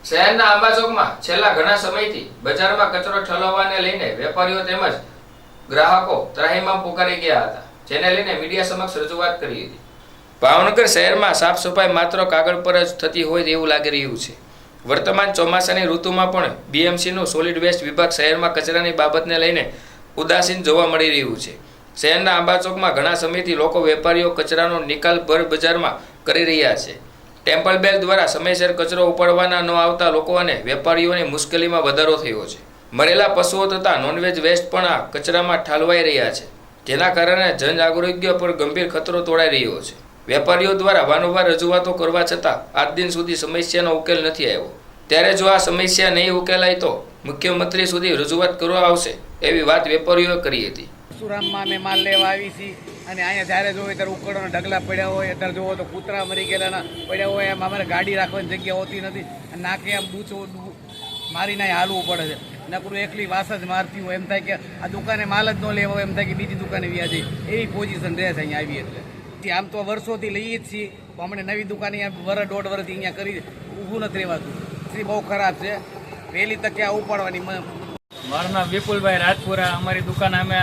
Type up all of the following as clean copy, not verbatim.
શહેરના આંબાચોકમાં છેલ્લા ઘણા સમયથી બજારમાં કચરો ઠલવવાને લઈને વેપારીઓ તેમજ ગ્રાહકો ત્રાહિમામ પુકારી ગયા હતા, જેને લઈને મીડિયા સમક્ષ રજૂઆત કરી હતી. ભાવનગર શહેરમાં સાફ સફાઈ માત્ર કાગળ પર જ થતી હોય તેવું લાગી રહ્યું છે. વર્તમાન ચોમાસાની ઋતુમાં પણ બીએમસીનું સોલિડ વેસ્ટ વિભાગ શહેરમાં કચરાની બાબતને લઈને ઉદાસીન જોવા મળી રહ્યું છે. શહેરના આંબાચોકમાં ઘણા સમયથી લોકો વેપારીઓ કચરાનો નિકાલ ભર બજારમાં કરી રહ્યા છે. ટેમ્પલ બેલ દ્વારા સમયસર કચરો ઉપાડવાના ન આવતા લોકો અને વેપારીઓની મુશ્કેલીમાં વધારો થયો છે. મરેલા પશુઓ તથા નોનવેજ વેસ્ટ પણ આ કચરામાં ઠાલવાઈ રહ્યા છે, જેના કારણે જનઆરોગ્ય પર ગંભીર ખતરો તોડાઈ રહ્યો છે. વેપારીઓ દ્વારા વારંવાર રજૂઆતો કરવા છતાં આજ દિન સુધી સમસ્યાનો ઉકેલ નથી આવ્યો. ત્યારે જો આ સમસ્યા નહીં ઉકેલાય તો મુખ્યમંત્રી સુધી રજૂઆત કરવા આવશે એવી વાત વેપારીઓએ કરી હતી. સુરામમાં અમે માલ લેવા આવી છીએ અને અહીંયા જ્યારે જોવે ત્યારે ઉકળોના ઢગલા પડ્યા હોય, અત્યારે જોવો તો કૂતરા મરી ગયેલાના પડ્યા હોય. એમ અમારે ગાડી રાખવાની જગ્યા હોતી નથી અને નાકે આમ ડૂચો મારીને હાલવું પડે છે. નકરું એકલી વાસ જ મારતી હોય, એમ થાય કે આ દુકાને માલ જ ન લેવો, એમ થાય કે બીજી દુકાને વ્યા જઈએ, એવી પોઝિશન રહે છે અહીંયા આવી. એટલે આમ તો વર્ષોથી લઈએ જ છીએ, અમને નવી દુકાન અહીંયા વર્ષ દોઢ વર્ષથી અહીંયા કરી ઊભું નથી રહેવાતું. બહુ ખરાબ છે, વહેલી તકે આ ઉપાડવાની. મારું નામ વિપુલભાઈ રાજપુરા. અમારી દુકાન અમે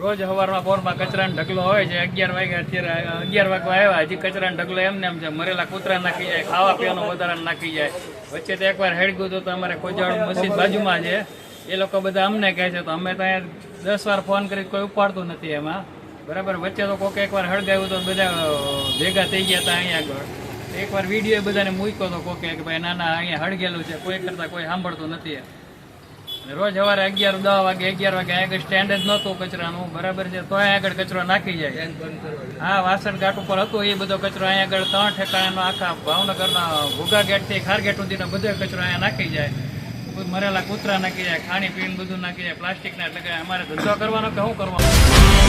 રોજ સવારમાં પોરમાં કચરાનો ઢગલો હોય છે. 11 વાગ્યા અત્યારે 11 વાગવા આવ્યા, હજી કચરાનો ઢગલો એમને એમ છે. મરેલા કૂતરા નાખી જાય, ખાવા પીવાનું વધારે નાખી જાય. વચ્ચે તો એકવાર હેડગું તો અમારે કોજાળું મસ્જિદ બાજુમાં છે, એ લોકો બધા અમને કહે છે, તો અમે તો અહીંયા 10 વાર ફોન કરી કોઈ ઉપાડતું નથી એમાં. બરાબર, વચ્ચે તો કોઈક એકવાર હળગાવ્યું તો બધા ભેગા થઈ ગયા હતા અહીંયા આગળ. એકવાર વિડીયો બધાને મૂક્યો તો કોકે કે ભાઈ ના અહીંયા હળગેલું છે, કોઈ કરતા કોઈ સાંભળતું નથી. રોજ સવારે 11-10 વાગે 11 વાગે આગળ સ્ટેન્ડ જ નહોતું કચરાનું, બરાબર છે, તો અહીંયા આગળ કચરો નાખી જાય. હા, વાસણ ઘાટ ઉપર હતું એ બધો કચરો અહીંયા આગળ 3 ઠેકાણાનો આખા ભાવનગરના ભોગા ગેટથી ખારગેટ સુધીનો બધો કચરો અહીંયા નાખી જાય. મરેલા કૂતરા નાખી જાય, ખાણી પીણી બધું નાખી જાય, પ્લાસ્ટિકના. એટલે કે અમારે ધંધો કરવાનો કે શું કરવાનો?